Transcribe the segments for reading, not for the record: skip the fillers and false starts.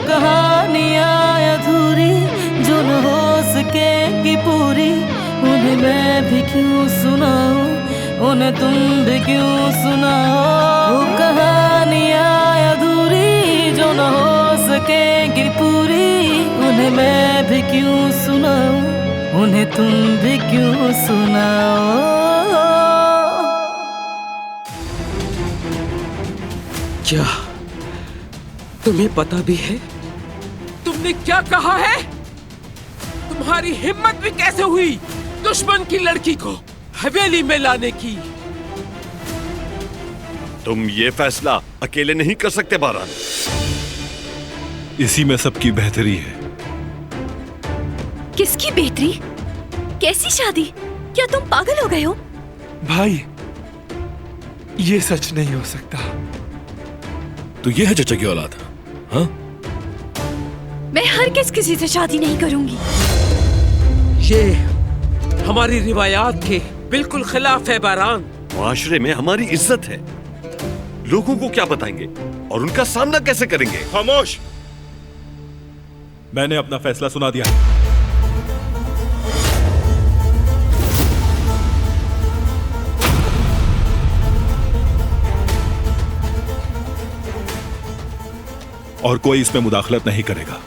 कहानियाँ अधूरी जो न हो सकेगी पूरी, उन्हें मैं भी क्यों सुनाऊं, उन्हें तुम भी क्यों सुनाओ। वो कहानियाँ अधूरी जो न हो सकेगी पूरी, उन्हें मैं भी क्यों सुनाऊं, उन्हें तुम भी क्यों सुनाओ। क्या तुम्हें पता भी है तुमने क्या कहा है? तुम्हारी हिम्मत भी कैसे हुई दुश्मन की लड़की को हवेली में लाने की? तुम ये फैसला अकेले नहीं कर सकते बारान। इसी में सबकी बेहतरी है। किसकी बेहतरी? कैसी शादी? क्या तुम पागल हो गए हो? भाई, ये सच नहीं हो सकता। तो ये है चचा की औलाद? हाँ? मैं हरगिज़ किसी से शादी नहीं करूंगी। ये हमारी रिवायात के बिल्कुल खिलाफ है बारान। माशरे में हमारी इज्जत है, लोगों को क्या बताएंगे और उनका सामना कैसे करेंगे? खामोश! मैंने अपना फैसला सुना दिया। और कोई इसमें मुदाखलत नहीं करेगा।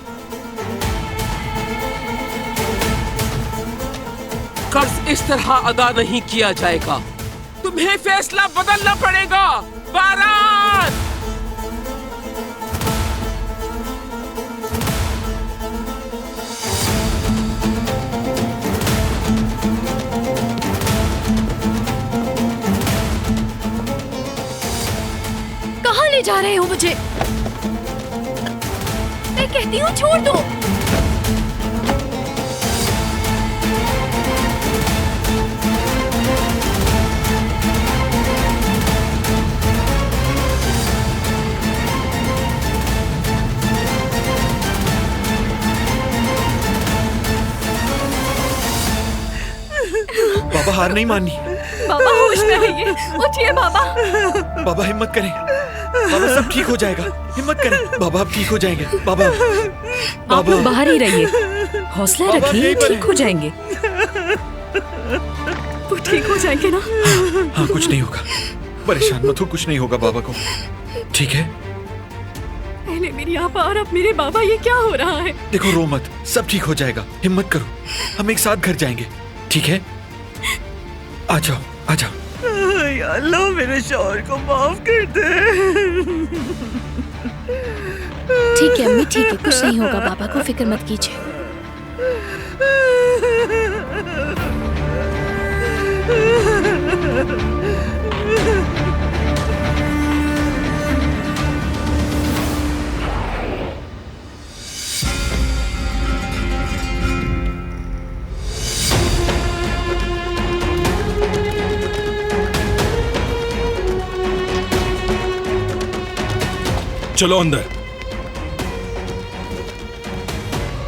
कर्ज इस तरह अदा नहीं किया जाएगा। तुम्हें फैसला बदलना पड़ेगा बारान। कहाँ ले जा रहे हो मुझे? मैं कहती हूँ छोड़ दो। बाबा, हार नहीं माननी। बाबा होश में आइए, उठिए बाबा। बाबा हिम्मत करें, बाबा सब ठीक हो जाएगा। हिम्मत करें बाबा, आप ठीक हो जाएंगे। बाबा, आप लोग बाहर ही रहिए, हौसला रखिए, ठीक हो जाएंगे। वो ठीक हो जाएंगे ना? हाँ, कुछ नहीं होगा, परेशान मत हो, कुछ नहीं होगा बाबा को। ठीक है? पहले मेरी आपा और अब मेरे बाबा, ये क्या हो रहा है? देखो, रो मत, सब ठीक हो जाएगा। हिम्मत करो, हम एक साथ घर जाएंगे। ठीक है? आ जाओ, आ जाओ। या अल्लाह, मेरे शौहर को माफ कर दे। ठीक है अम्मी, ठीक है, कुछ नहीं होगा, बाबा को फिक्र मत कीजिए। चलो अंदर।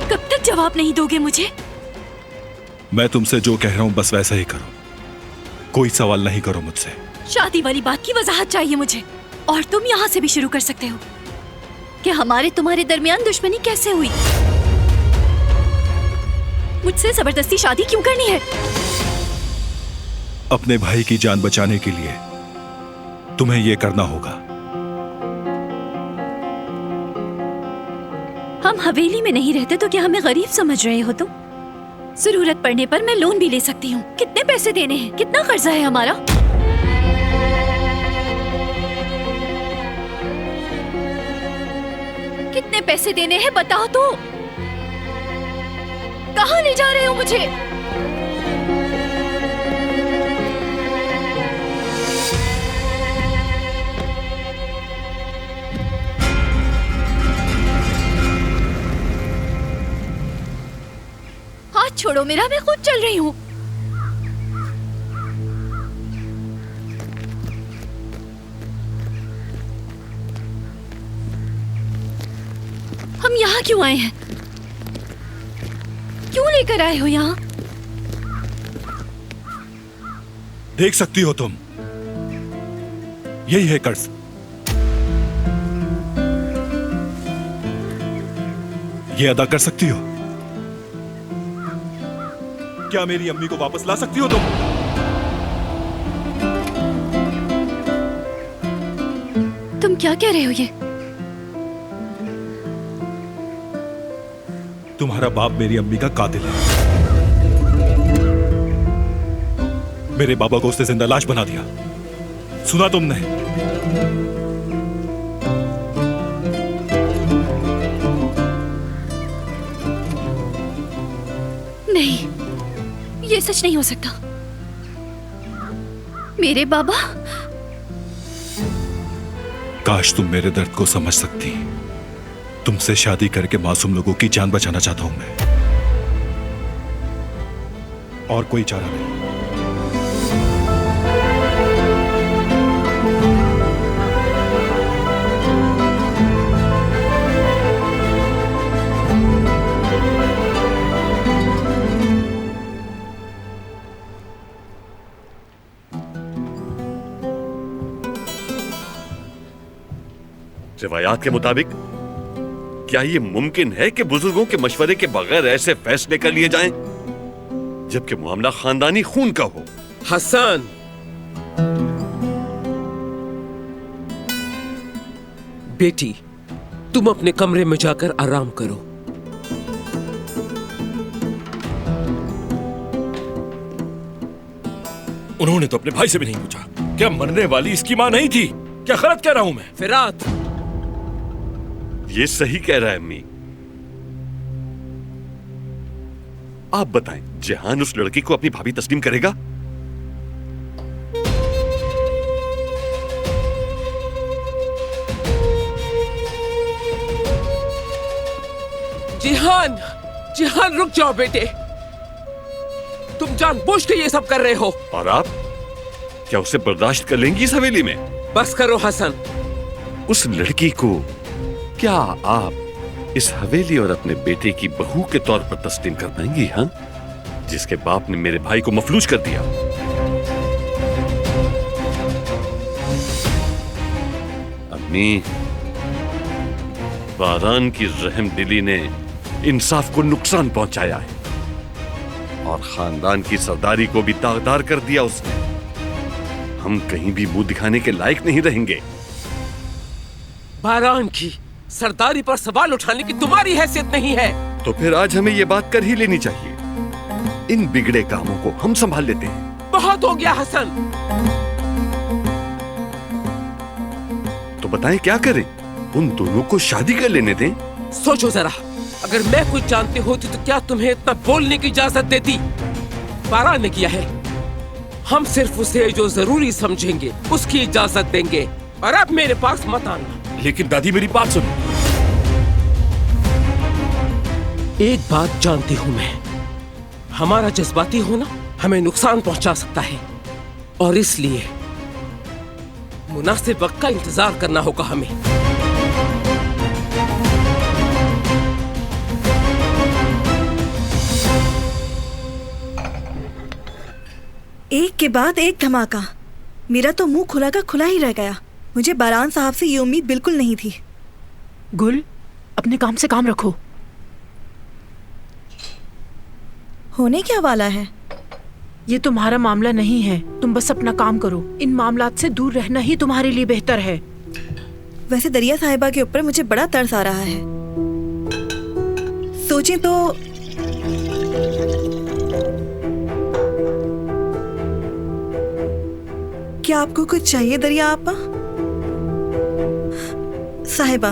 कब तक जवाब नहीं दोगे मुझे? मैं तुमसे जो कह रहा हूं बस वैसा ही करो, कोई सवाल नहीं करो मुझसे। शादी वाली बात की वजाहत चाहिए मुझे। और तुम यहाँ से भी शुरू कर सकते हो कि हमारे तुम्हारे दरमियान दुश्मनी कैसे हुई। मुझसे जबरदस्ती शादी क्यों करनी है? अपने भाई की जान बचाने के लिए तुम्हें यह करना होगा। हम हवेली में नहीं रहते तो क्या हमें गरीब समझ रहे हो तुम? जरूरत पड़ने पर मैं लोन भी ले सकती हूँ। कितने पैसे देने हैं? कितना कर्जा है हमारा? कितने पैसे देने हैं बताओ तो। कहाँ ले जा रहे हो मुझे? हाथ छोड़ो मेरा, मैं खुद चल रही हूँ। हम यहाँ क्यों आए हैं? क्यों लेकर आए हो यहाँ? देख सकती हो तुम, यही है कर्ज। ये अदा कर सकती हो? क्या मेरी अम्मी को वापस ला सकती हो तुम? तुम क्या कह रहे हो ये? तुम्हारा बाप मेरी अम्मी का कातिल है। मेरे बाबा को उसने जिंदा लाश बना दिया। सुना तुमने? नहीं, ये सच नहीं हो सकता। मेरे बाबा? काश तुम मेरे दर्द को समझ सकती। तुमसे शादी करके मासूम लोगों की जान बचाना चाहता हूं मैं, और कोई चारा नहीं। रिवायात के मुताबिक क्या ये मुमकिन है कि बुजुर्गों के मशवरे के बगैर ऐसे फैसले कर लिए जाएं, जबकि मामला खानदानी खून का हो? हसन, बेटी, तुम अपने कमरे में जाकर आराम करो। उन्होंने तो अपने भाई से भी नहीं पूछा। क्या मरने वाली इसकी मां नहीं थी? क्या गलत कह रहा हूं मैं? फिरात, ये सही कह रहा है अम्मी। आप बताएं, जहान उस लड़की को अपनी भाभी तस्लीम करेगा? जिहान, जिहान रुक जाओ बेटे। तुम जानबूझ के ये सब कर रहे हो। और आप क्या उसे बर्दाश्त कर लेंगी इस हवेली में? बस करो हसन। उस लड़की को क्या आप इस हवेली और अपने बेटे की बहू के तौर पर तस्लीम कर पाएंगी? हाँ, जिसके बाप ने मेरे भाई को मफलूज कर दिया। अम्मी, बारान की रहम दिली ने इंसाफ को नुकसान पहुंचाया है और खानदान की सरदारी को भी दागदार कर दिया उसने। हम कहीं भी मुंह दिखाने के लायक नहीं रहेंगे। बारान की सरदारी पर सवाल उठाने की तुम्हारी हैसियत नहीं है। तो फिर आज हमें ये बात कर ही लेनी चाहिए। इन बिगड़े कामों को हम संभाल लेते हैं। बहुत हो गया हसन। तो बताएं क्या करें? उन दोनों को शादी कर लेने दें। सोचो जरा, अगर मैं कुछ जानती होती तो क्या तुम्हें इतना बोलने की इजाजत देती? बारान ने किया है। हम सिर्फ उसे जो जरूरी समझेंगे उसकी इजाजत देंगे, और अब मेरे पास मत आना। लेकिन दादी, मेरी बात सुनो। एक बात जानती हूं मैं, हमारा जज्बाती होना हमें नुकसान पहुंचा सकता है, और इसलिए मुनासिब वक्त का इंतजार करना होगा हमें। एक के बाद एक धमाका। मेरा तो मुंह खुला का खुला ही रह गया। मुझे बारान साहब से ये उम्मीद बिल्कुल नहीं थी। गुल, अपने काम से काम रखो। होने क्या वाला है? ये तुम्हारा मामला नहीं है, तुम बस अपना काम करो। इन मामलात से दूर रहना ही तुम्हारे लिए बेहतर है। वैसे दरिया साहिबा के ऊपर मुझे बड़ा तरस आ रहा है। सोचें तो क्या आपको कुछ चाहिए दरिया आपा? साहिबा,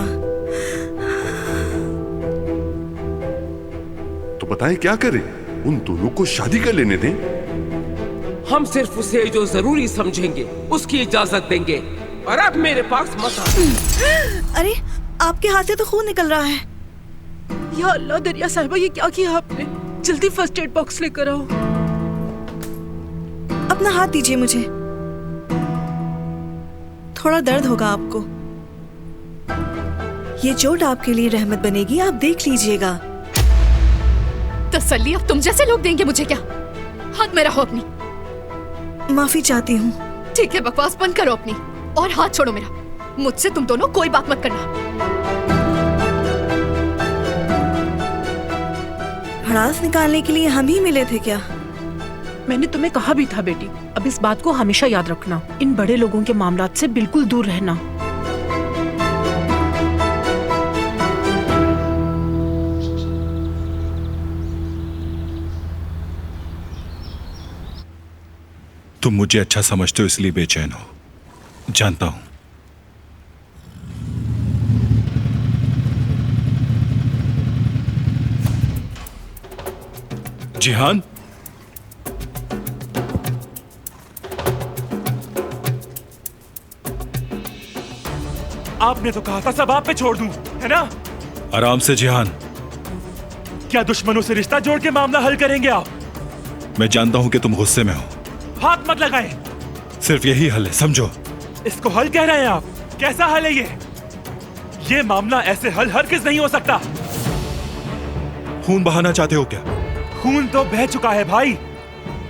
तो बताएं क्या करें? उन दोनों को शादी कर लेने दें। हम सिर्फ उसे जो जरूरी समझेंगे उसकी इजाजत देंगे, और अब मेरे पास मत आना। अरे, आपके हाथ से तो खून निकल रहा है। या अल्लाह, दरिया साहिबा, ये क्या किया आपने? जल्दी फर्स्ट एड बॉक्स लेकर आओ। अपना हाथ दीजिए मुझे। थोड़ा दर्द होगा आपको। ये चोट आपके लिए रहमत बनेगी, आप देख लीजिएगा। तसल्ली अब तुम जैसे लोग देंगे मुझे क्या? हाथ में रहो अपनी। माफी चाहती हूँ। ठीक है, बकवास बंद करो अपनी, और हाथ छोड़ो मेरा। मुझसे तुम दोनों कोई बात मत करना। भड़ास निकालने के लिए हम ही मिले थे क्या? मैंने तुम्हें कहा भी था बेटी, अब इस बात को हमेशा याद रखना, इन बड़े लोगों के मामलात से बिल्कुल दूर रहना। तुम मुझे अच्छा समझते हो इसलिए बेचैन हो, जानता हूं। जिहान, आपने तो कहा था सब आप पे छोड़ दूं, है ना? आराम से जिहान। क्या दुश्मनों से रिश्ता जोड़ के मामला हल करेंगे आप? मैं जानता हूं कि तुम गुस्से में हो। हाथ मत लगाएं। सिर्फ यही हल है, समझो। इसको हल कह रहे हैं आप? कैसा हल है ये मामला ऐसे हल हरगिज नहीं हो सकता। खून बहाना चाहते हो क्या? खून तो बह चुका है भाई,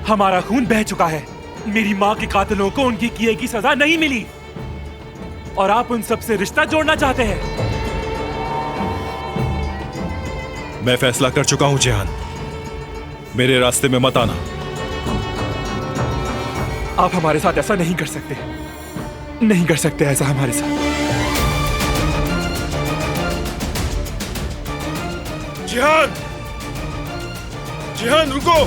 हमारा खून बह चुका है। मेरी माँ के कातिलों को उनकी किए की सजा नहीं मिली और आप उन सब से रिश्ता जोड़ना चाहते हैं। मैं फैसला कर चुका हूं जिहान, मेरे रास्ते में मत आना। आप हमारे साथ ऐसा नहीं कर सकते, नहीं कर सकते ऐसा हमारे साथ। जिहान, जिहान रुको।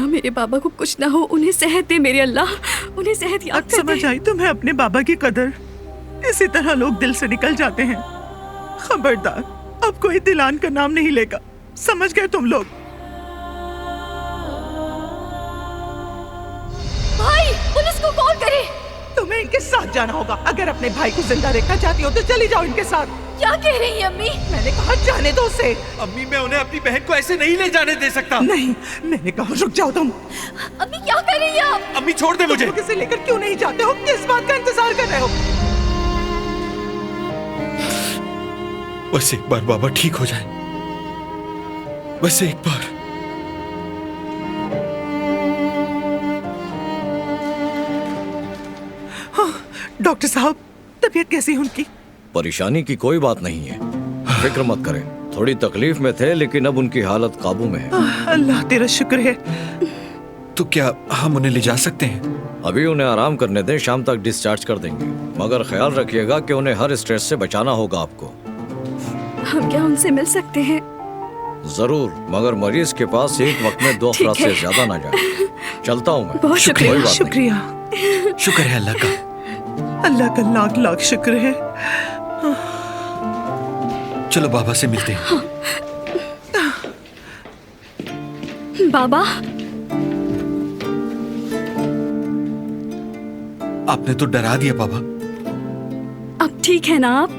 मेरे बाबा को कुछ ना हो, उन्हें सेहत दे मेरे अल्लाह, उन्हें सेहत याद कर दे। समझ आई तुम्हें अपने बाबा की कदर। इसी तरह लोग दिल से निकल जाते हैं। खबरदार, अब कोई दिलान का नाम नहीं लेगा, समझ गए तुम लोग? भाई, पुलिस को कॉल करे। तुम्हें इनके साथ जाना होगा। अगर अपने भाई को जिंदा देखना चाहती हो तो चली जाओ इनके साथ। क्या कह रही है अम्मी? मैंने कहा जाने दो उसे। अम्मी, मैं उन्हें अपनी बहन को ऐसे नहीं ले जाने दे सकता। नहीं, मैंने कहा रुक जाओ तुम। अम्मी क्या कर रही है आप? अम्मी छोड़ दे मुझे। किसे लेकर क्यों नहीं जाते हो? किस बात का इंतजार कर रहे हो? बस एक बार बाबा ठीक हो जाए, बस एक बार। हाँ, डॉक्टर साहब, तबीयत कैसी है उनकी? परेशानी की कोई बात नहीं है, फिक्र मत करें। थोड़ी तकलीफ में थे लेकिन अब उनकी हालत काबू में है। अल्लाह तेरा शुक्र है। तो क्या हम उन्हें ले जा सकते हैं? अभी उन्हें आराम करने दें, शाम तक डिस्चार्ज कर देंगे। मगर ख्याल रखिएगा कि उन्हें हर स्ट्रेस से बचाना होगा आपको। हम क्या उनसे मिल सकते हैं? जरूर, मगर मरीज के पास एक वक्त में 2 अफराद से ज्यादा ना जाए। चलता हूँ मैं। बहुत शुक्रिया। शुक्रिया। शुक्र है अल्लाह का, अल्लाह का लाख लाख शुक्र है। चलो बाबा से मिलते हैं। बाबा, आपने तो डरा दिया बाबा। अब ठीक है ना आप?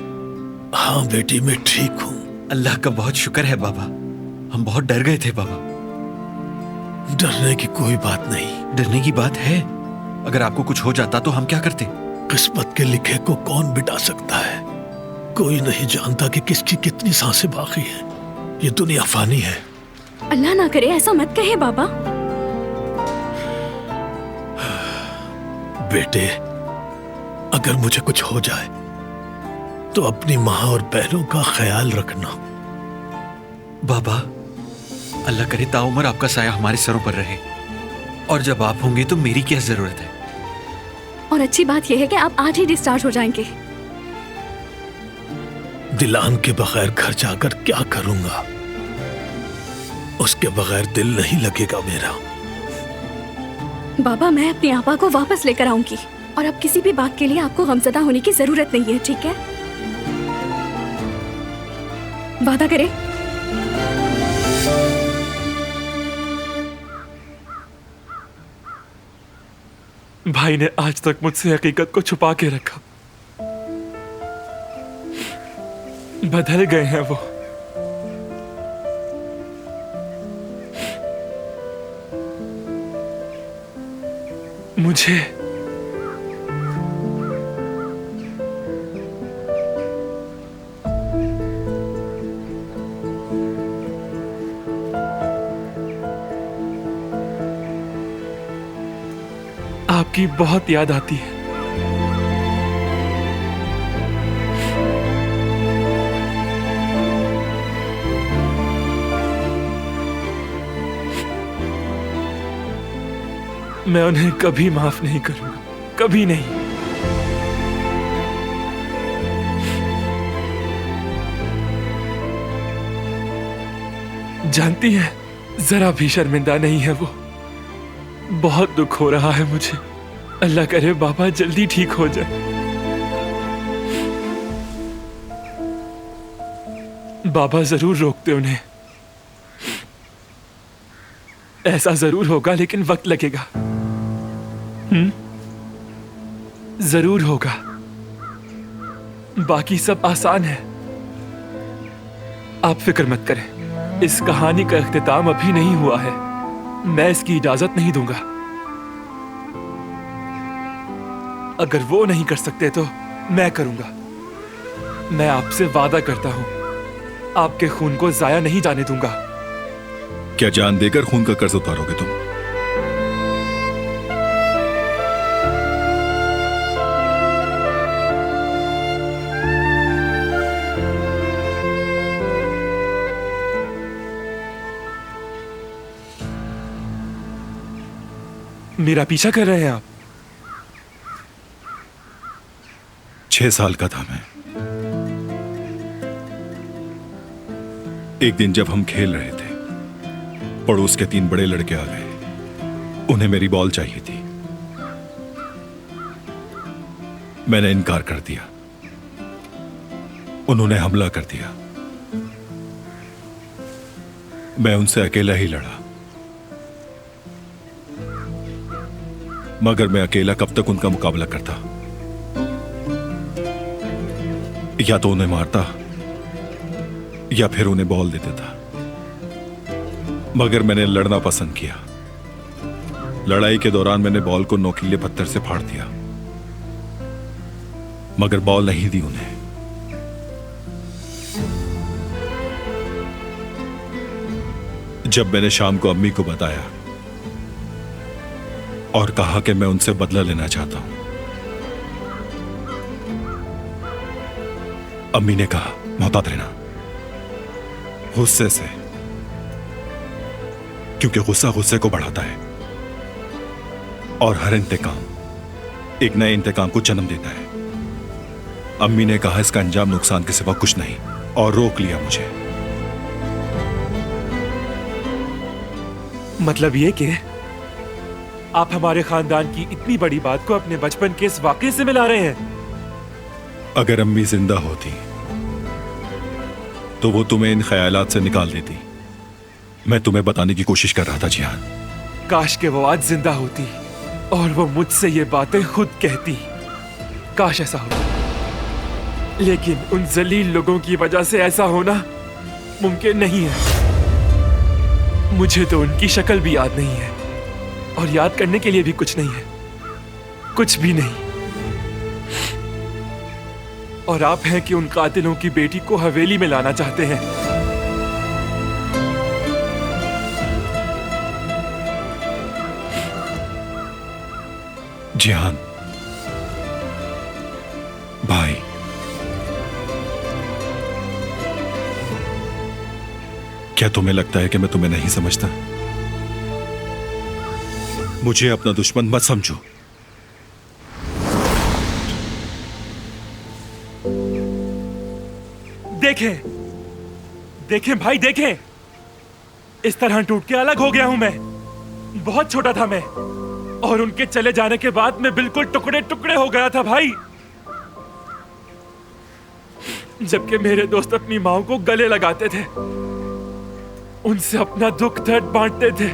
हाँ बेटी, मैं ठीक हूँ। अल्लाह का बहुत शुक्र है बाबा, हम बहुत डर गए थे बाबा। डरने की कोई बात नहीं। डरने की बात है, अगर आपको कुछ हो जाता तो हम क्या करते? किस्मत के लिखे को कौन बिटा सकता है? कोई नहीं जानता कि किसकी कितनी सांसें बाकी हैं। ये दुनिया फानी है। अल्लाह ना करे ऐसा मत कहे बाबा। बेटे, अगर मुझे कुछ हो जाए तो अपनी माँ और बहनों का ख्याल रखना। बाबा, अल्लाह करे ताउम्र आपका साया हमारे सरों पर रहे, और जब आप होंगे तो मेरी क्या जरूरत है। और अच्छी बात यह है कि आप आज ही डिस्चार्ज हो जाएंगे। दिलान के बगैर घर जाकर क्या करूंगा? उसके बगैर दिल नहीं लगेगा मेरा। बाबा, मैं अपनी आपा को वापस लेकर आऊंगी और अब किसी भी बात के लिए आपको गमज़दा होने की जरूरत नहीं है, ठीक है? वादा करें। भाई ने आज तक मुझसे हकीकत को छुपा के रखा। बदल गए हैं वो, मुझे आपकी बहुत याद आती है। मैं उन्हें कभी माफ नहीं करूंगा, कभी नहीं। जानती हैं, जरा भी शर्मिंदा नहीं है वो। बहुत दुख हो रहा है मुझे। अल्लाह करे बाबा जल्दी ठीक हो जाए। बाबा जरूर रोकते उन्हें, ऐसा जरूर होगा, लेकिन वक्त लगेगा। जरूर होगा। बाकी सब आसान है। आप फिक्र मत करें। इस कहानी का इख्तिताम अभी नहीं हुआ है। मैं इसकी इजाजत नहीं दूंगा। अगर वो नहीं कर सकते तो मैं करूंगा। मैं आपसे वादा करता हूं, आपके खून को जाया नहीं जाने दूंगा। क्या जान देकर खून का कर्ज उतारोगे तुम? मेरा पीछा कर रहे हैं आप? 6 साल का था मैं। एक दिन जब हम खेल रहे थे, पड़ोस के 3 बड़े लड़के आ गए। उन्हें मेरी बॉल चाहिए थी। मैंने इनकार कर दिया। उन्होंने हमला कर दिया। मैं उनसे अकेला ही लड़ा। मगर मैं अकेला कब तक उनका मुकाबला करता? या तो उन्हें मारता या फिर उन्हें बॉल दे देता। मगर मैंने लड़ना पसंद किया। लड़ाई के दौरान मैंने बॉल को नोकीले पत्थर से फाड़ दिया, मगर बॉल नहीं दी उन्हें। जब मैंने शाम को अम्मी को बताया और कहा कि मैं उनसे बदला लेना चाहता हूं, अम्मी ने कहा मोहतात रहना, गुस्से से, क्योंकि गुस्सा गुस्से को बढ़ाता है और हर इंतकाम एक नए इंतकाम को जन्म देता है। अम्मी ने कहा इसका अंजाम नुकसान के सिवा कुछ नहीं, और रोक लिया मुझे। मतलब ये कि आप हमारे खानदान की इतनी बड़ी बात को अपने बचपन के इस वाकये से मिला रहे हैं? अगर अम्मी जिंदा होती तो वो तुम्हें इन ख्यालात से निकाल देती। मैं तुम्हें बताने की कोशिश कर रहा था जिहान। काश के वो आज जिंदा होती और वो मुझसे ये बातें खुद कहती। काश ऐसा होता, लेकिन उन जलील लोगों की वजह से ऐसा होना मुमकिन नहीं है। मुझे तो उनकी शक्ल भी याद नहीं है, और याद करने के लिए भी कुछ नहीं है, कुछ भी नहीं। और आप हैं कि उन कातिलों की बेटी को हवेली में लाना चाहते हैं। जिहान भाई, क्या तुम्हें लगता है कि मैं तुम्हें नहीं समझता? मुझे अपना दुश्मन मत समझो। देखें, देखें भाई, देखें। इस तरह टूट के अलग हो गया हूं मैं। बहुत छोटा था मैं, और उनके चले जाने के बाद मैं बिल्कुल टुकड़े टुकड़े हो गया था भाई। जबकि मेरे दोस्त अपनी माँ को गले लगाते थे, उनसे अपना दुख दर्द बांटते थे,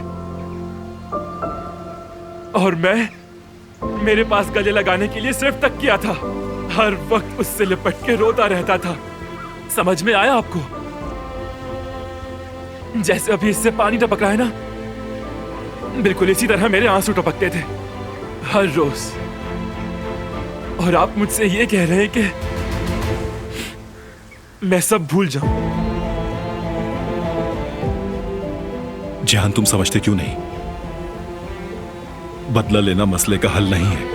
और मैं, मेरे पास गले लगाने के लिए सिर्फ तकिया था। हर वक्त उससे लिपट के रोता रहता था। समझ में आया आपको? जैसे अभी इससे पानी टपक रहा है ना, बिल्कुल इसी तरह मेरे आंसू टपकते थे। हर रोज। और आप मुझसे ये कह रहे हैं कि मैं सब भूल जाऊं। जहान, तुम समझते क्यों नहीं? बदला लेना मसले का हल नहीं है।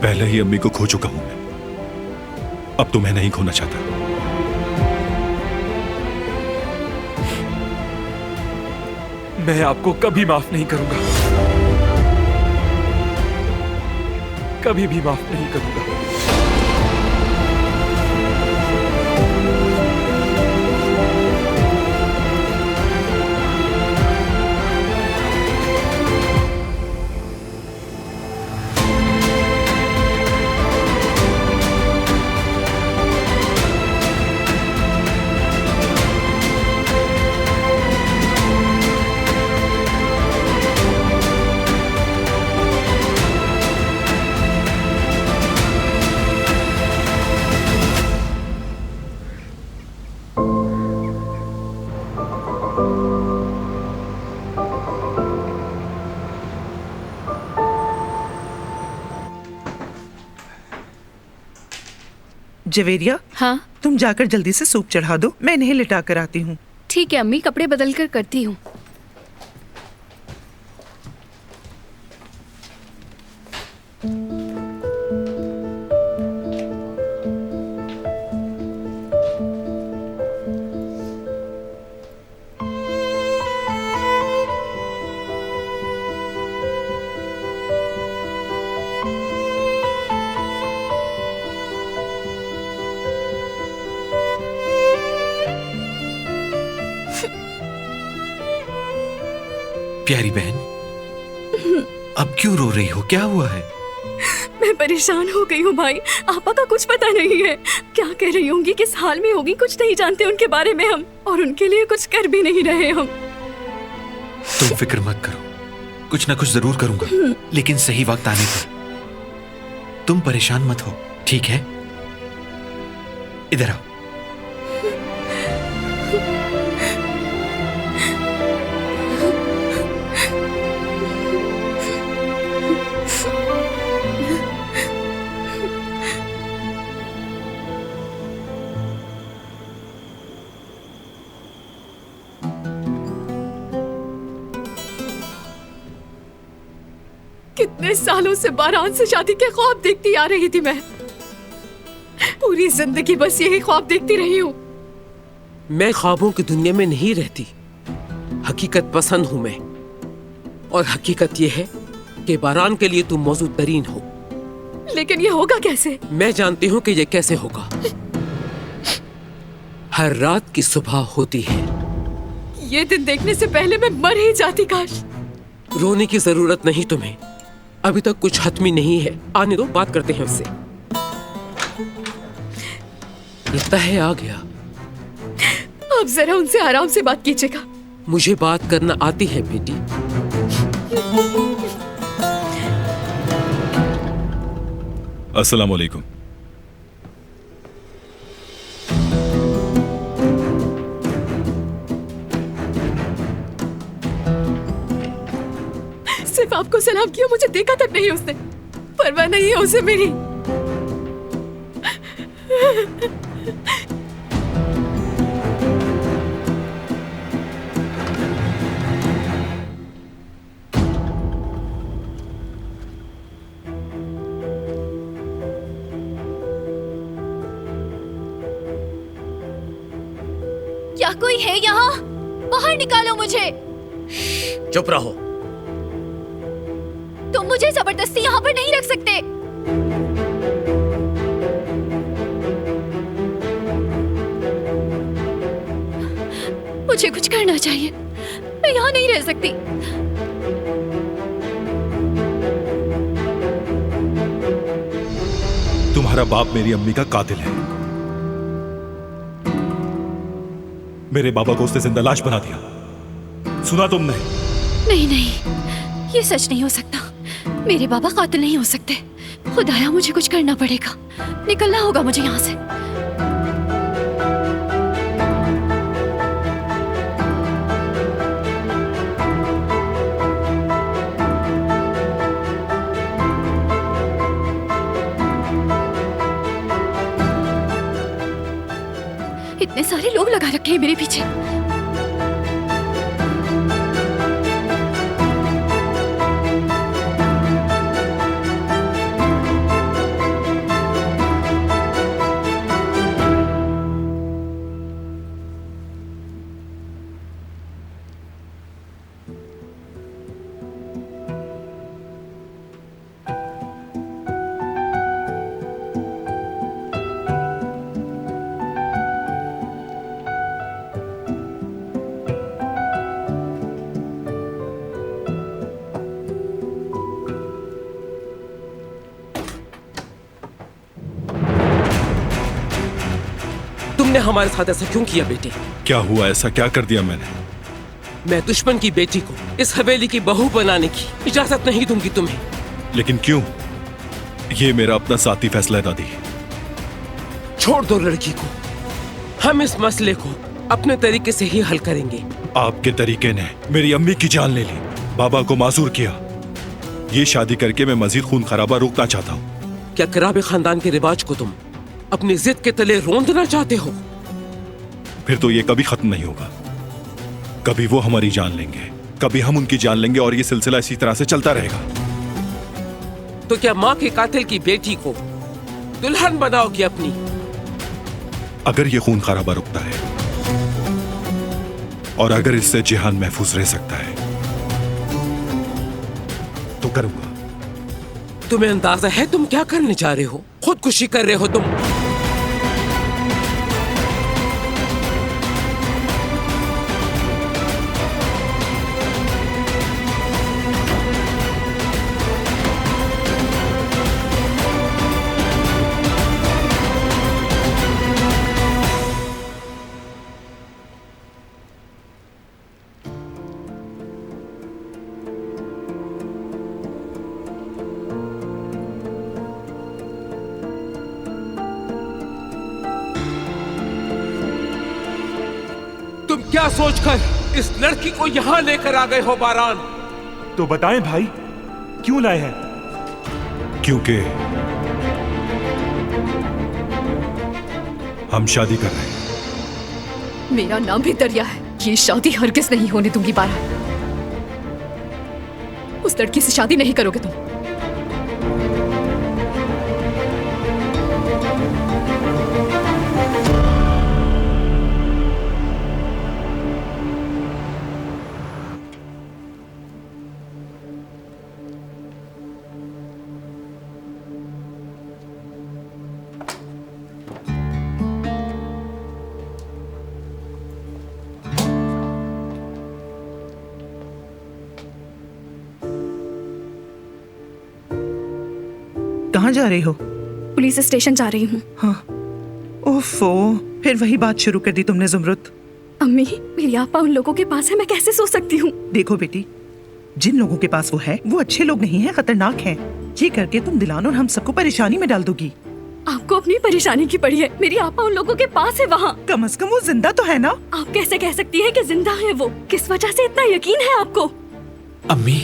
पहले ही अम्मी को खो चुका हूं मैं, अब तुम्हें नहीं खोना चाहता। मैं आपको कभी माफ नहीं करूंगा, कभी भी माफ नहीं करूंगा। जवेरिया, हाँ तुम जाकर जल्दी से सूप चढ़ा दो, मैं इन्हें लिटा कर आती हूँ। ठीक है अम्मी, कपड़े बदल कर करती हूँ। प्यारी बहन, अब क्यों रो रही हो? क्या हुआ है? मैं परेशान हो गई हूँ भाई, आपा का कुछ पता नहीं है। क्या कह रही होंगी, किस हाल में होगी, कुछ नहीं जानते उनके बारे में हम, और उनके लिए कुछ कर भी नहीं रहे हम। तुम फिक्र मत करो, कुछ ना कुछ जरूर करूंगा, लेकिन सही वक्त आने पर। तुम परेशान मत हो, ठीक है? इधर आओ। कितने सालों से बारान से शादी के ख्वाब देखती आ रही थी मैं। पूरी जिंदगी बस यही ख्वाब देखती रही हूँ। मैं ख्वाबों की दुनिया में नहीं रहती, हकीकत पसंद हूं मैं। और हकीकत यह है कि बारान के लिए तुम मौजूद तरीन हो। लेकिन ये होगा कैसे? मैं जानती हूँ कि ये कैसे होगा। हर रात की सुबह होती है। ये दिन देखने से पहले मैं मर ही जाती काश। रोने की जरूरत नहीं तुम्हें, अभी तक कुछ हतमी नहीं है। आने दो, बात करते हैं उससे। लगता है आ गया। अब जरा उनसे आराम से बात कीजिएगा। मुझे बात करना आती है बेटी। अस्सलाम वालेकुम। सिर्फ आपको सलाम किया, मुझे देखा तक नहीं उसने। परवाह नहीं है उसे मेरी। क्या कोई है यहाँ? बाहर निकालो मुझे। चुप रहो। तुम मुझे जबरदस्ती यहाँ पर नहीं रख सकते। मुझे कुछ करना चाहिए, मैं यहाँ नहीं रह सकती। तुम्हारा बाप मेरी अम्मी का कातिल है। मेरे बाबा को उसने जिंदा लाश बना दिया। सुना तुमने? नहीं नहीं, ये सच नहीं हो सकता। मेरे बाबा कातिल नहीं हो सकते। खुदाया, मुझे कुछ करना पड़ेगा। निकलना होगा मुझे यहाँ से। इतने सारे लोग लगा रखे हैं मेरे पीछे। तुमने हमारे साथ ऐसा क्यों किया बेटी? क्या हुआ? ऐसा क्या कर दिया मैंने? मैं दुश्मन की बेटी को इस हवेली की बहू बनाने की इजाजत नहीं दूंगी तुम्हें। लेकिन क्यों? ये मेरा अपना साथी फैसला है दादी। छोड़ दो लड़की को, हम इस मसले को अपने तरीके से ही हल करेंगे। आपके तरीके ने मेरी अम्मी की जान ले ली, बाबा को माजूर किया। ये शादी करके मैं मजीद खून खराबा रोकना चाहता हूँ। क्या कराबे खानदान के रिवाज को तुम अपनी जिद के तले रोंदना चाहते हो? फिर तो ये कभी खत्म नहीं होगा। कभी वो हमारी जान लेंगे, कभी हम उनकी जान लेंगे, और ये सिलसिला इसी तरह से चलता रहेगा। तो क्या माँ के कातिल की बेटी को दुल्हन बनाओगी अपनी? अगर ये खून खराबा रुकता है और अगर इससे जिहान महफूज रह सकता है तो करूंगा। तुम्हें अंदाजा है तुम क्या करने जा रहे हो? खुदकुशी कर रहे हो तुम। तुम क्या सोचकर इस लड़की को यहाँ लेकर आ गए हो बारान? तो बताएं भाई, क्यों लाए हैं? क्योंकि हम शादी कर रहे हैं। मेरा नाम भी दरिया है। ये शादी हरगिज नहीं होने दूंगी बारान। उस लड़की से शादी नहीं करोगे तुम। कहाँ जा रही हो? पुलिस स्टेशन जा रही हूँ। हाँ। ओफो, फिर वही बात शुरू कर दी तुमने ज़ुमरुद। अम्मी, मेरी आपा उन लोगों के पास है, मैं कैसे सो सकती हूँ? देखो बेटी, जिन लोगों के पास वो है वो अच्छे लोग नहीं हैं, खतरनाक हैं। ये करके तुम दिलान और हम सबको परेशानी में डाल दोगी। आपको अपनी परेशानी की पड़ी है। मेरी आपा उन लोगों के पास है वहाँ। कम से कम वो जिंदा तो है ना? आप कैसे कह सकती है कि जिंदा है वो? किस वजह से इतना यकीन है आपको? अम्मी,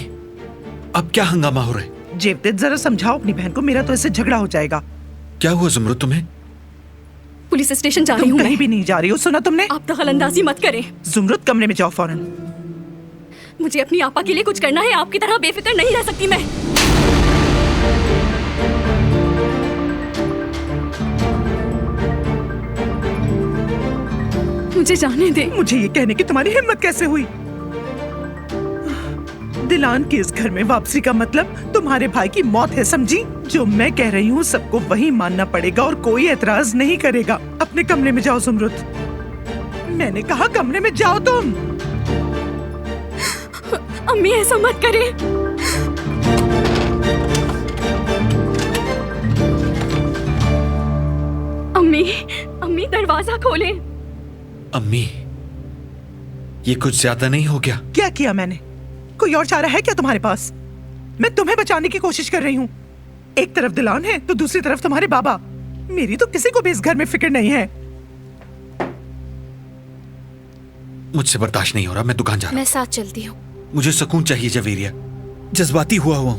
अब क्या हंगामा हो रहा है? जेवतेद, जरा समझाओ अपनी बहन को, मेरा तो इससे झगड़ा हो जाएगा। क्या हुआ ज़ुमरुद तुम्हें? पुलिस स्टेशन जा रही हूँ। कहीं भी नहीं जा रही हो, सुना तुमने? आप दखलंदाजी मत करें। ज़ुमरुद, कमरे में जाओ फौरन। मुझे अपनी आपा के लिए कुछ करना है। आपकी तरह बेफिक्र नहीं रह सकती मैं। मुझे जाने दे। मुझे ये कहने की तुम्हारी हिम्मत कैसे हुई? दिलान के इस घर में वापसी का मतलब तुम्हारे भाई की मौत है, समझी? जो मैं कह रही हूँ सबको वही मानना पड़ेगा और कोई एतराज नहीं करेगा। अपने कमरे में जाओ ज़ुमरुद। मैंने कहा कमरे में जाओ तुम। अम्मी, ऐसा मत करें। अम्मी, अम्मी दरवाजा खोलें। अम्मी, ये कुछ ज्यादा नहीं हो गया? क्या किया मैंने? कोई और चारा है क्या तुम्हारे पास? मैं तुम्हें बचाने की कोशिश कर रही हूँ। एक तरफ दिलान है तो दूसरी तरफ तुम्हारे बाबा। मेरी तो किसी को भी इस घर में फिक्र नहीं है। मुझसे बर्दाश्त नहीं हो रहा, मैं दुकान जा रहा हूँ। मैं साथ चलती हूँ। मुझे सुकून चाहिए जवेरिया, जज्बाती हुआ हूँ।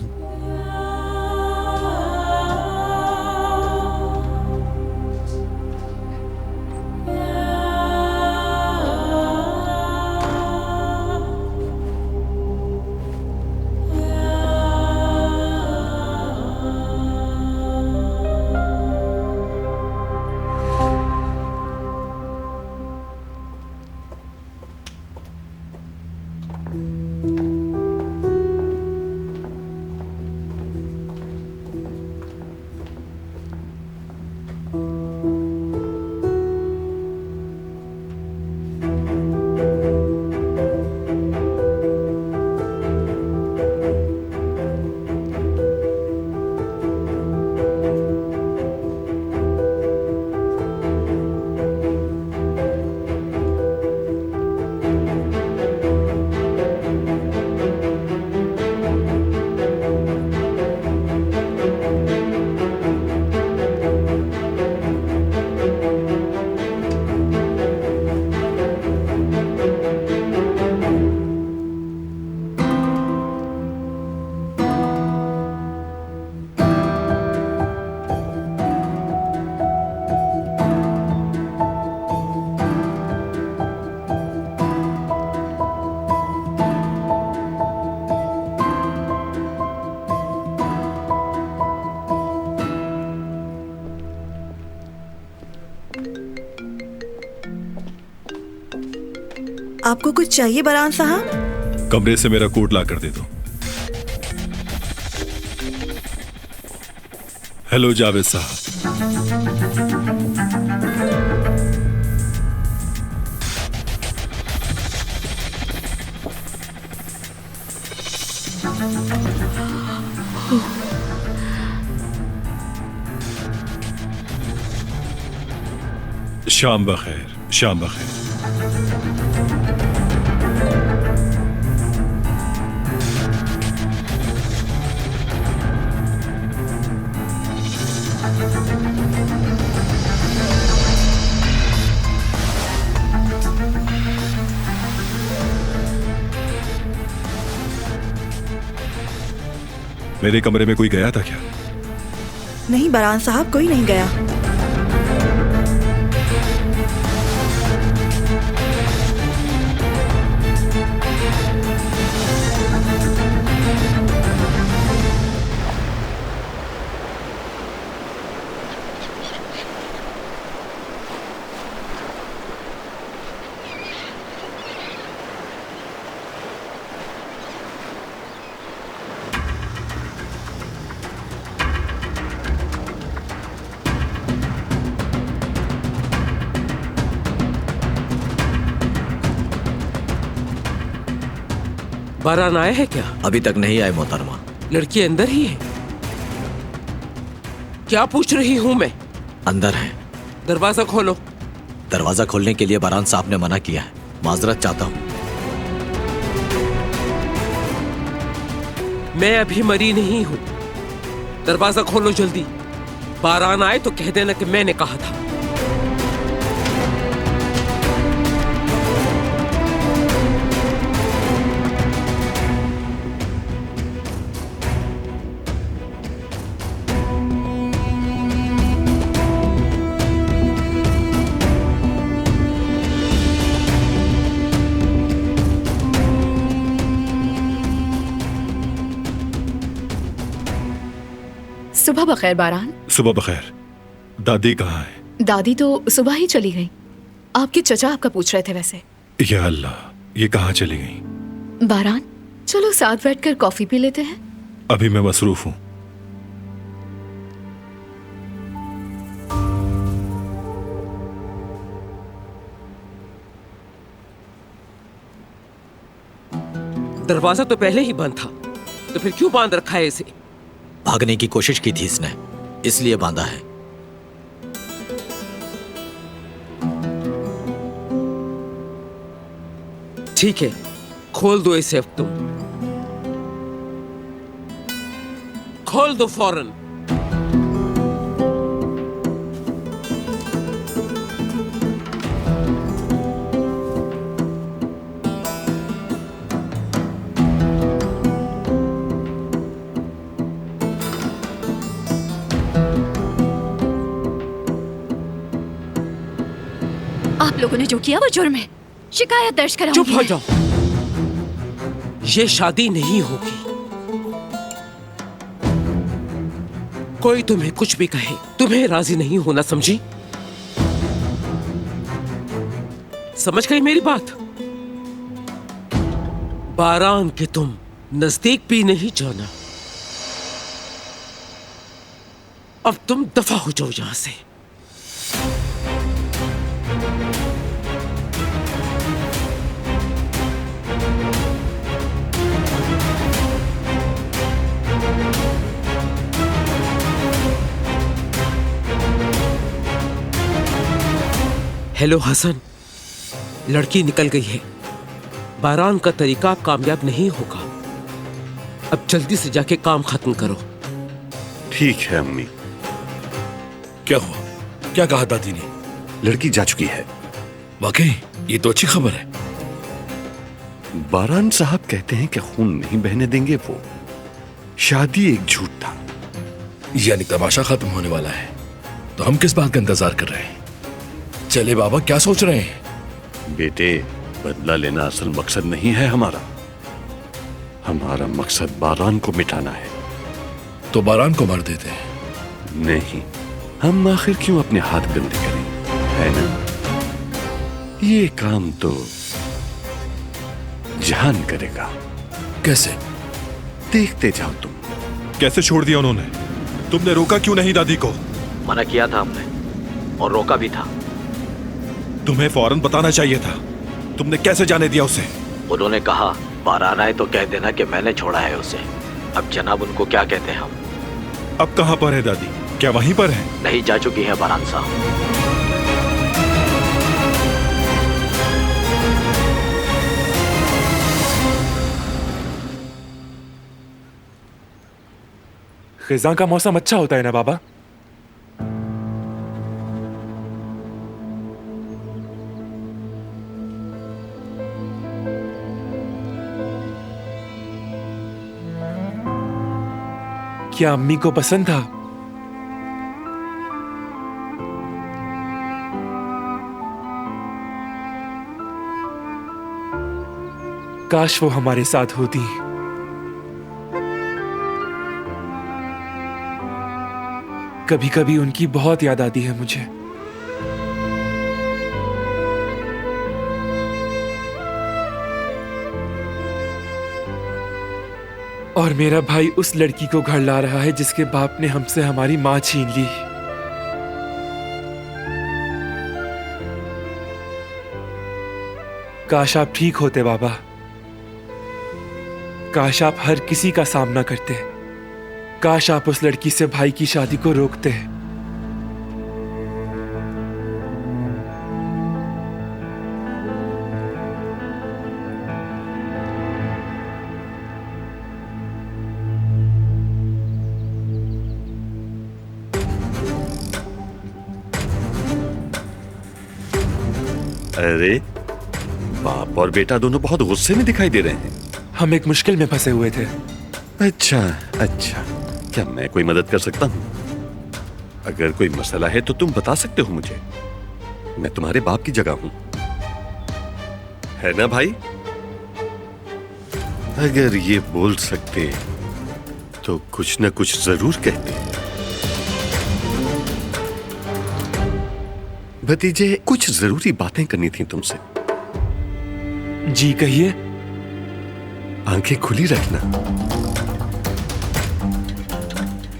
आपको कुछ चाहिए बरान साहब? कमरे से मेरा कोट ला कर दे दो। हेलो जावेद साहब। शाम बखैर, शाम बखैर। मेरे कमरे में कोई गया था क्या? नहीं बरान साहब, कोई नहीं गया। बारान आया है क्या? अभी तक नहीं आए मोहतरमा। लड़की अंदर ही है? क्या पूछ रही हूँ मैं? अंदर है। दरवाजा खोलो। दरवाजा खोलने के लिए बारान साहब ने मना किया है। माजरत चाहता हूँ। मैं अभी मरी नहीं हूँ। दरवाजा खोलो जल्दी। बारान आए तो कह देना कि मैंने कहा था। सुबह बखैर बारान। सुबह बखैर। दादी कहाँ है? दादी तो सुबह ही चली गई। आपके चचा आपका पूछ रहे थे वैसे। या अल्लाह, ये कहाँ चली गई? बारान, चलो साथ बैठकर कॉफी पी लेते हैं। अभी मैं मसरूफ हूँ। दरवाजा तो पहले ही बंद था, तो फिर क्यों बांध रखा है इसे? भागने की कोशिश की थी इसने, इसलिए बांधा है। ठीक है, खोल दो इसे अब तुम। खोल दो फौरन। आप लोगों ने जो किया वो जुर्म है। शिकायत दर्ज कराऊंगी। चुप हो जाओ। ये शादी नहीं होगी। कोई तुम्हें कुछ भी कहे, तुम्हें राजी नहीं होना, समझी? समझ गई मेरी बात? बारान के तुम नजदीक भी नहीं जाना। अब तुम दफा हो जाओ यहां से। हेलो हसन, लड़की निकल गई है। बारान का तरीका कामयाब नहीं होगा। अब जल्दी से जाके काम खत्म करो। ठीक है अम्मी। क्या हुआ? क्या कहा दादी ने? लड़की जा चुकी है। वाकई ये तो अच्छी खबर है। बारान साहब कहते हैं कि खून नहीं बहने देंगे वो। शादी एक झूठ था। यानी तमाशा खत्म होने वाला है, तो हम किस बात का इंतजार कर रहे हैं? चले बाबा, क्या सोच रहे हैं? बेटे, बदला लेना असल मकसद नहीं है हमारा। हमारा मकसद बारान को मिटाना है। तो बारान को मार देते हैं। नहीं, हम आखिर क्यों अपने हाथ गंदे करें? है ना? ये काम तो जहान करेगा। कैसे? देखते जाओ तुम। कैसे छोड़ दिया उन्होंने? तुमने रोका क्यों नहीं दादी को? मना किया था हमने और रोका भी था। तुम्हें फौरन बताना चाहिए था। तुमने कैसे जाने दिया उसे? उन्होंने कहा बारान आए तो कह देना कि मैंने छोड़ा है उसे। अब जनाब उनको क्या कहते हैं हम? अब कहां पर है दादी? क्या वहीं पर है? नहीं, जा चुकी है बारान साहब। खिज़ां का मौसम अच्छा होता है ना बाबा? क्या अम्मी को पसंद था? काश वो हमारे साथ होती। कभी कभी उनकी बहुत याद आती है मुझे। और मेरा भाई उस लड़की को घर ला रहा है जिसके बाप ने हमसे हमारी मां छीन ली। काश आप ठीक होते बाबा। काश आप हर किसी का सामना करते। काश आप उस लड़की से भाई की शादी को रोकते। अरे, बाप और बेटा दोनों बहुत गुस्से में दिखाई दे रहे हैं। हम एक मुश्किल में फंसे हुए थे। अच्छा अच्छा, क्या मैं कोई मदद कर सकता हूँ? अगर कोई मसला है तो तुम बता सकते हो मुझे। मैं तुम्हारे बाप की जगह हूं, है ना भाई? अगर ये बोल सकते तो कुछ न कुछ जरूर कहते। भतीजे, कुछ जरूरी बातें करनी थी तुमसे। जी कहिए। आंखें खुली रखना।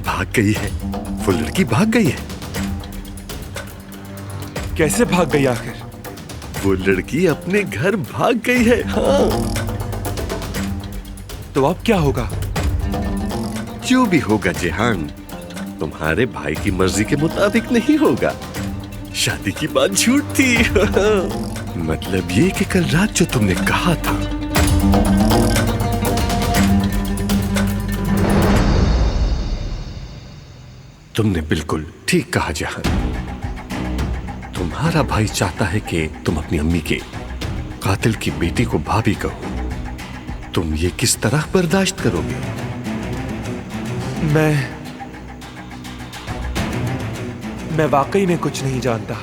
भाग गई है, वो लड़की भाग गई है। कैसे भाग गई आखिर? वो लड़की अपने घर भाग गई है। हाँ। तो अब क्या होगा? जो भी होगा जेहान, तुम्हारे भाई की मर्जी के मुताबिक नहीं होगा। शादी की बात झूठ थी। मतलब ये कि कल रात जो तुमने कहा था, तुमने बिल्कुल ठीक कहा जहान। तुम्हारा भाई चाहता है कि तुम अपनी अम्मी के कातिल की बेटी को भाभी कहो। तुम ये किस तरह बर्दाश्त करोगे? मैं वाकई में कुछ नहीं जानता।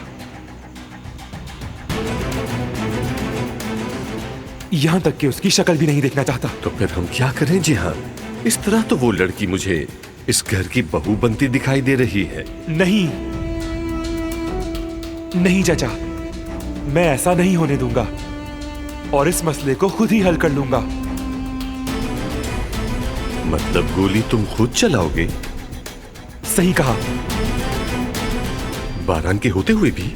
यहां तक कि उसकी शक्ल भी नहीं देखना चाहता। तो फिर हम क्या करें जिहान? इस तरह तो वो लड़की मुझे इस घर की बहू बनती दिखाई दे रही है। नहीं नहीं चाचा, मैं ऐसा नहीं होने दूंगा और इस मसले को खुद ही हल कर लूंगा। मतलब गोली तुम खुद चलाओगे? सही कहा। बारान के होते हुए भी?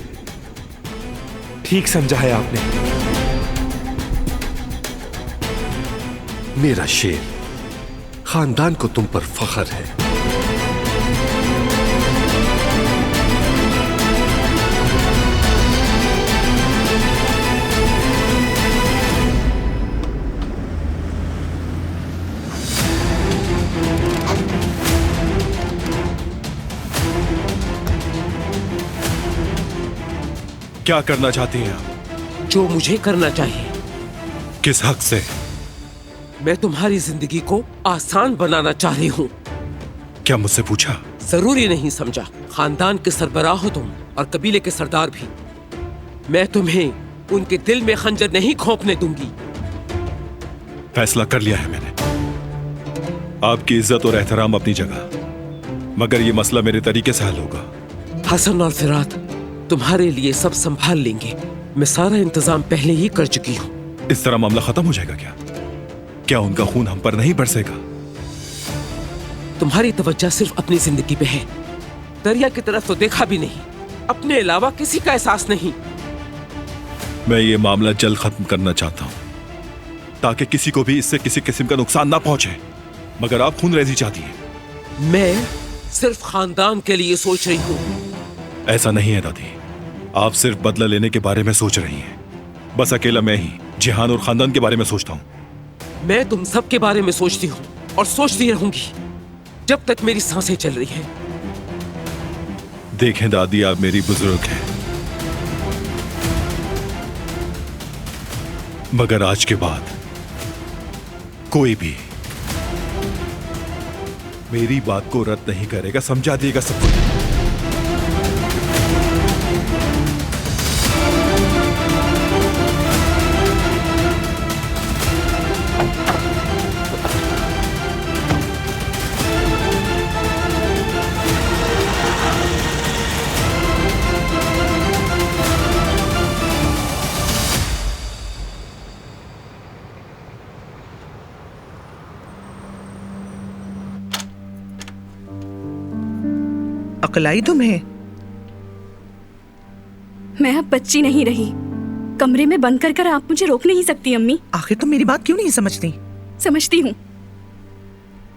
ठीक समझा है आपने। मेरा शेर, खानदान को तुम पर फख्र है। क्या करना चाहती हैं आप? जो मुझे करना चाहिए। किस हक से? मैं तुम्हारी जिंदगी को आसान बनाना चाह रही हूँ। क्या मुझसे पूछा? जरूरी नहीं समझा। खानदान के सरबराह हो तुम और कबीले के सरदार भी। मैं तुम्हें उनके दिल में खंजर नहीं खोपने दूंगी। फैसला कर लिया है मैंने। आपकी इज्जत और एहतराम अपनी जगह, मगर ये मसला मेरे तरीके से हल होगा। हसन और फिरात, तुम्हारे लिए सब संभाल लेंगे। मैं सारा इंतजाम पहले ही कर चुकी हूँ। इस तरह मामला खत्म हो जाएगा क्या? क्या उनका खून हम पर नहीं बरसेगा? तुम्हारी तवज्जो सिर्फ अपनी जिंदगी पे है। दरिया की तरफ तो देखा भी नहीं, अपने अलावा किसी का एहसास नहीं। मैं ये मामला जल्द खत्म करना चाहता हूँ ताकि किसी को भी इससे किसी किस्म का नुकसान ना पहुंचे, मगर आप खून रेजी चाहती हैं। मैं सिर्फ खानदान के लिए सोच रही हूँ। ऐसा नहीं है दादी, आप सिर्फ बदला लेने के बारे में सोच रही हैं। बस अकेला मैं ही जिहान और खानदान के बारे में सोचता हूँ। मैं तुम सब के बारे में सोचती हूँ और सोचती रहूंगी जब तक मेरी सांसें चल रही हैं। देखें दादी, आप मेरी बुजुर्ग हैं, मगर आज के बाद कोई भी मेरी बात को रद्द नहीं करेगा, समझा दिएगा सब कुछ। अकल आई तुम्हें? मैं अब बच्ची नहीं रही। कमरे में बंद कर आप मुझे रोक नहीं सकती अम्मी। आखिर तुम मेरी बात क्यों नहीं समझती? समझती हूँ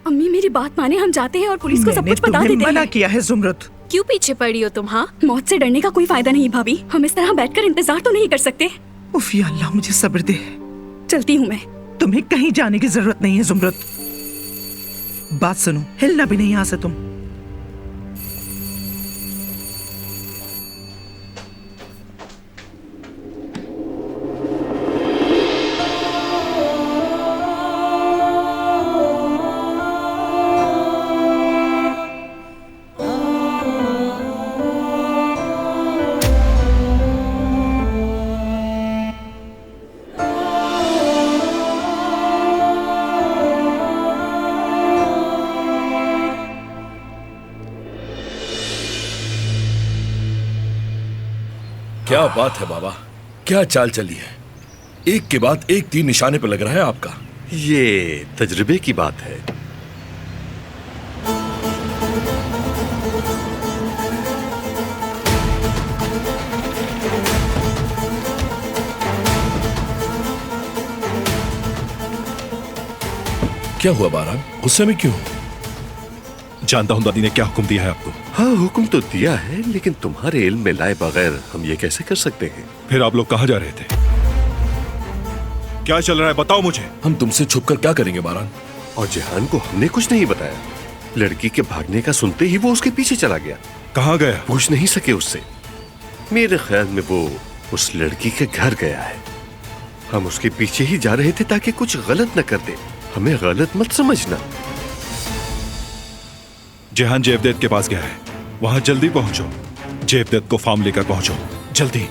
अम्मी, मेरी बात माने, हम जाते हैं और पुलिस को सब कुछ बता देते हैं। मना किया है जुमरुत। क्यों पीछे पड़ी हो तुम? हाँ, मौत से डरने का कोई फायदा नहीं भाभी। हम इस तरह बैठकर इंतजार तो नहीं कर सकते। उफ या अल्लाह, मुझे सब्र दे। चलती हूँ मैं। तुम्हें कहीं जाने की जरूरत नहीं है जुमरुत। बात सुनो, हिलना भी नहीं यहाँ से तुम। क्या बात है बाबा, क्या चाल चली है? एक के बाद एक तीर निशाने पर लग रहा है आपका। ये तजुर्बे की बात है। क्या हुआ बारान, गुस्से में क्यों? जानता हूं दादी ने क्या हुक्म दिया है आपको। हाँ, हुक्म तो दिया है, लेकिन तुम्हारे इल्म में लाए बगैर हम ये कैसे कर सकते हैं? फिर आप लोग कहाँ जा रहे थे? क्या चल रहा है बताओ मुझे। हम तुमसे छुपकर क्या करेंगे बारान? और जिहान को हमने कुछ नहीं बताया। लड़की के भागने का सुनते ही वो उसके पीछे चला गया। कहाँ गया? पूछ नहीं सके उससे। मेरे ख्याल में वो उस लड़की के घर गया है। हम उसके पीछे ही जा रहे थे ताकि कुछ गलत न कर दे। हमें गलत मत समझना। जिहान जेवदेत के पास गया है, वहां जल्दी पहुंचो। जेवदेत को फार्म लेकर पहुंचो, जल्दी।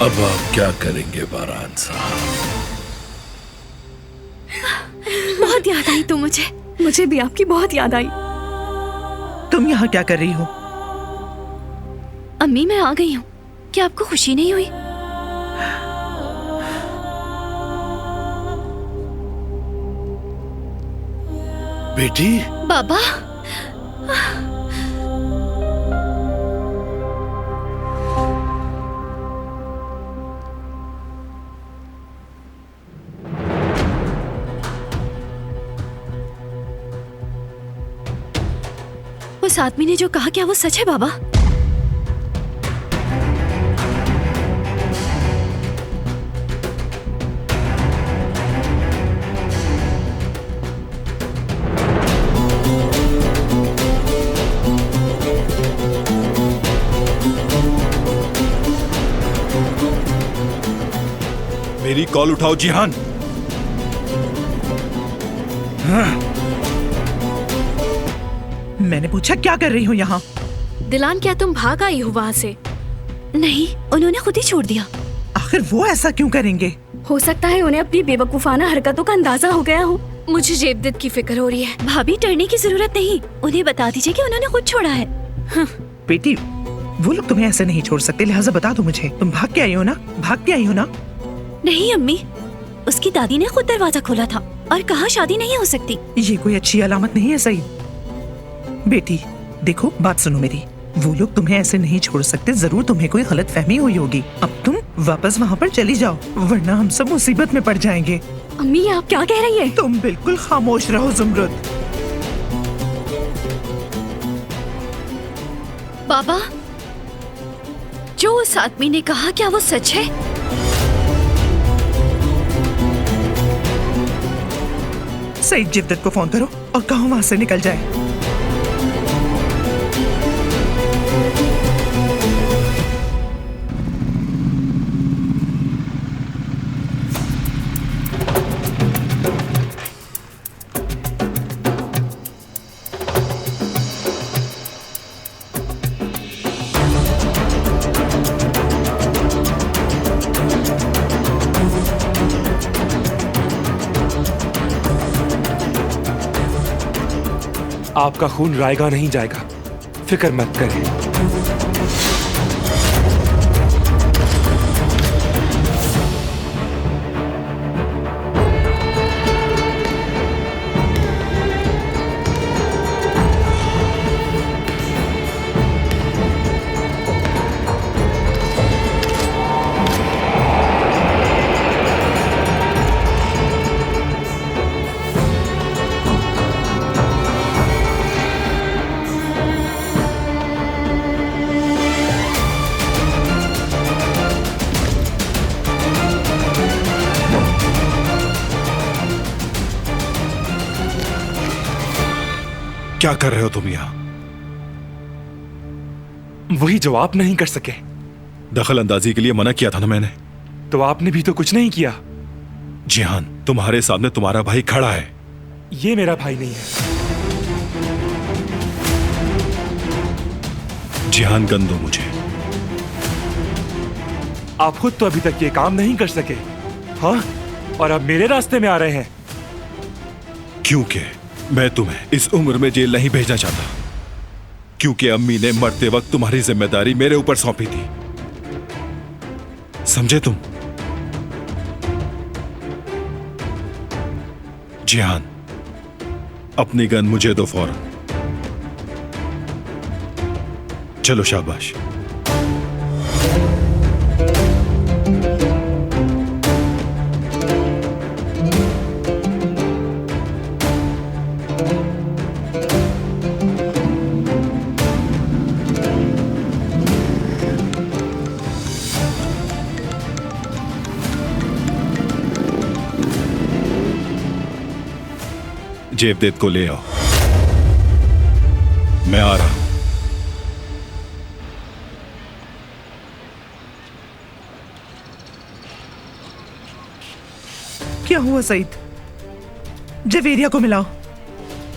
अब आप क्या करेंगे बारान साहब? बहुत याद आई तो मुझे भी आपकी बहुत याद आई। तुम यहाँ क्या कर रही हो? अम्मी, मैं आ गई हूँ। क्या आपको खुशी नहीं हुई? बेटी। बाबा। उस आदमी ने जो कहा, क्या वो सच है बाबा? मेरी कॉल उठाओ जिहान। मैंने पूछा क्या कर रही हो यहाँ? दिलान, क्या तुम भाग आई हो वहाँ से? नहीं, उन्होंने खुद ही छोड़ दिया। आखिर वो ऐसा क्यों करेंगे? हो सकता है उन्हें अपनी बेवकूफाना हरकतों का अंदाजा हो गया हो। मुझे जेवदत की फिक्र हो रही है। भाभी, डरने की जरूरत नहीं, उन्हें बता दीजिए कि उन्होंने खुद छोड़ा है। बेटी, वो लोग तुम्हें ऐसे नहीं छोड़ सकते, लिहाजा बता दो मुझे। तुम भाग के आई हो ना? भाग के आई हो ना? नहीं अम्मी, उसकी दादी ने खुद दरवाजा खोला था और कहा शादी नहीं हो सकती। ये कोई अच्छी अलामत नहीं है सही। बेटी देखो, बात सुनो मेरी, वो लोग तुम्हें ऐसे नहीं छोड़ सकते। जरूर तुम्हें कोई गलत फहमी हुई होगी। अब तुम वापस वहाँ पर चली जाओ, वरना हम सब मुसीबत में पड़ जाएंगे। अम्मी, आप क्या कह रही हैं? तुम बिल्कुल खामोश रहो जुमरुद। बाबा, जो उस आदमी ने कहा, क्या वो सच है? सईद, जेवदत को फोन करो और कहो वहाँ से निकल जाए। आपका खून रायगा नहीं जाएगा, फिक्र मत करें। क्या कर रहे हो तुम यहाँ? वही जो आप नहीं कर सके। दखल अंदाजी के लिए मना किया था ना मैंने। तो आपने भी तो कुछ नहीं किया। जिहान, तुम्हारे सामने तुम्हारा भाई खड़ा है। ये मेरा भाई नहीं है। जिहान, गन दो मुझे। आप खुद तो अभी तक ये काम नहीं कर सके, हाँ? और अब मेरे रास्ते में आ रहे हैं। क्योंकि मैं तुम्हें इस उम्र में जेल नहीं भेजना चाहता, क्योंकि अम्मी ने मरते वक्त तुम्हारी जिम्मेदारी मेरे ऊपर सौंपी थी। समझे तुम? जिहान, अपनी गन मुझे दो फौरन। चलो, शाबाश। जेवदत को ले आओ, मैं आ रहा हूं। क्या हुआ सईद? जवेरिया को मिलाओ।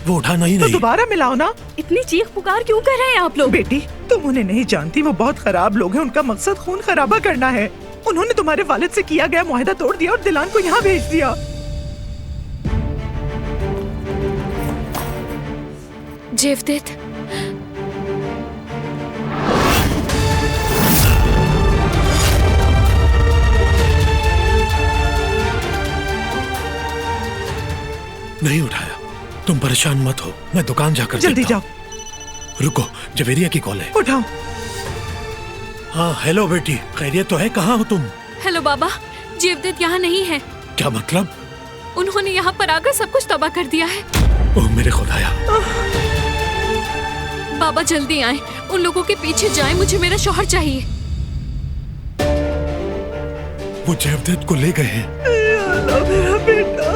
वो उठाना ही तो नहीं। दोबारा मिलाओ ना। इतनी चीख पुकार क्यों कर रहे हैं आप लोग? बेटी, तुम उन्हें नहीं जानती, वो बहुत खराब लोग हैं। उनका मकसद खून खराबा करना है। उन्होंने तुम्हारे वालिद से किया गया मुआहदा तोड़ दिया और दिलान को यहाँ भेज दिया। जेवदत, नहीं उठाया। तुम परेशान मत हो, मैं दुकान जाकर जल्दी देखता जाओ। हूं। रुको, जवेरिया की कॉल है। उठाओ। हाँ, हेलो बेटी, खैरियत तो है? कहाँ हो तुम? हेलो बाबा, जेवदत यहाँ नहीं है। क्या मतलब? उन्होंने यहाँ पर आकर सब कुछ तबाह कर दिया है। ओह मेरे खुदाया। बाबा जल्दी आए, उन लोगों के पीछे जाएं, मुझे मेरा शौहर चाहिए। वो जेवदत को ले गए हैं। मेरा बेटा।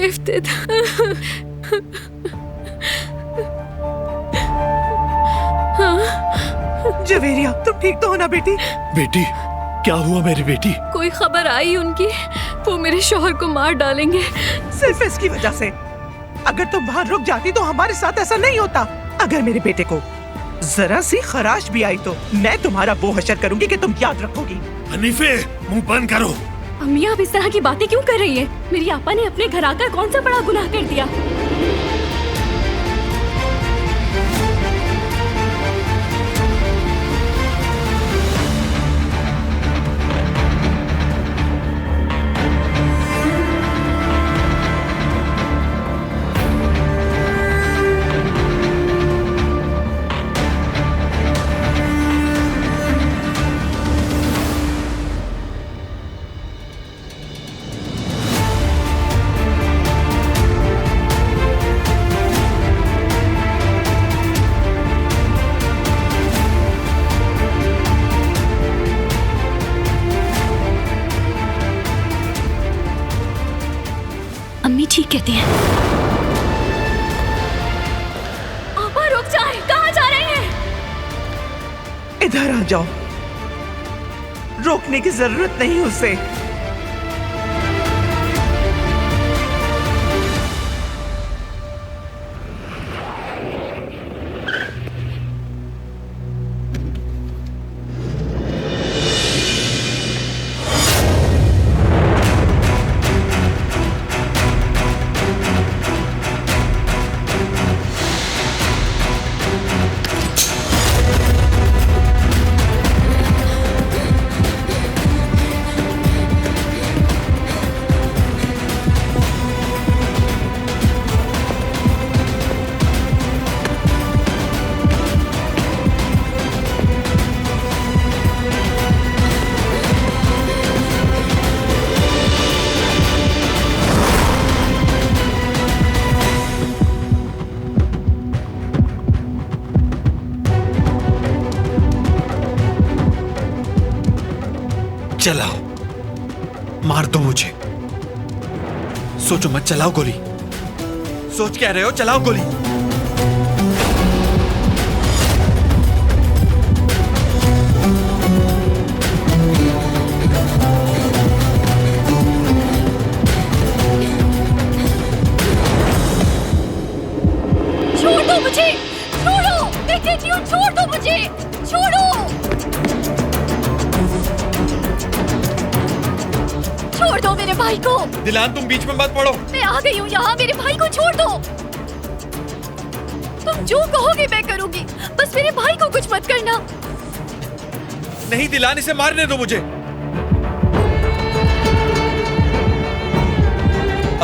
तकलीफ देता। जवेरिया, तुम ठीक तो हो ना बेटी? बेटी, क्या हुआ मेरी बेटी? कोई खबर आई उनकी? वो मेरे शौहर को मार डालेंगे। सिर्फ इसकी वजह से? अगर तुम वहाँ रुक जाती तो हमारे साथ ऐसा नहीं होता। अगर मेरे बेटे को जरा सी खराश भी आई तो मैं तुम्हारा वो हशर करूंगी कि तुम याद रखोगी। हनीफे, मुंह बंद करो। अम्मी, आप इस तरह की बातें क्यों कर रही हैं? मेरी आपा ने अपने घर आकर कौन सा बड़ा गुनाह कर दिया? अम्मी ठीक कहती हैं। आपा रुक जाए, कहाँ जा रहे हैं? इधर आ जाओ, रोकने की जरूरत नहीं उसे। चलाओ, मार दो मुझे। सोचो मत, चलाओ गोली। सोच क्या रहे हो? चलाओ गोली। छोड़ दो मुझे, छोड़ो। मैं कहती हूँ छोड़ दो मुझे, छोड़ो। छोड़ दो मेरे भाई को। दिलान, तुम बीच में मत पड़ो। मैं आ गई हूँ यहाँ, मेरे भाई को छोड़ दो। तुम जो कहोगे मैं करूँगी, बस मेरे भाई को कुछ मत करना। नहीं दिलान, इसे मारने दो मुझे।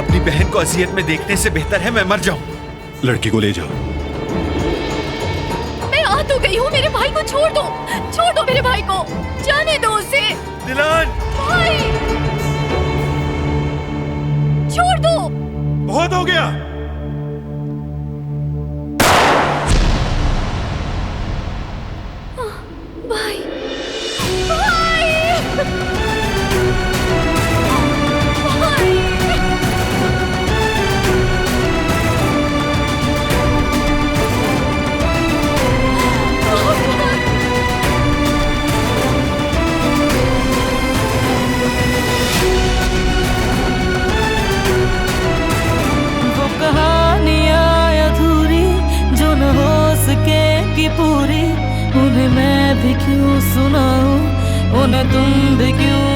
अपनी बहन को अजियत में देखने से बेहतर है मैं मर जाऊं। लड़की को ले जाओ। मैं आ तो गई हूँ, मेरे भाई को छोड़ दो। छोड़ दो मेरे भाई को, जाने दो उसे। दिलान, भाई छोड़ दो। बहुत हो गया। भाई, भाई, भाई। वो कहानियाँ अधूरी जो न हो सके कि पूरी, उन्हें मैं भी क्यों सुनाऊं, उन्हें तुम भी क्यों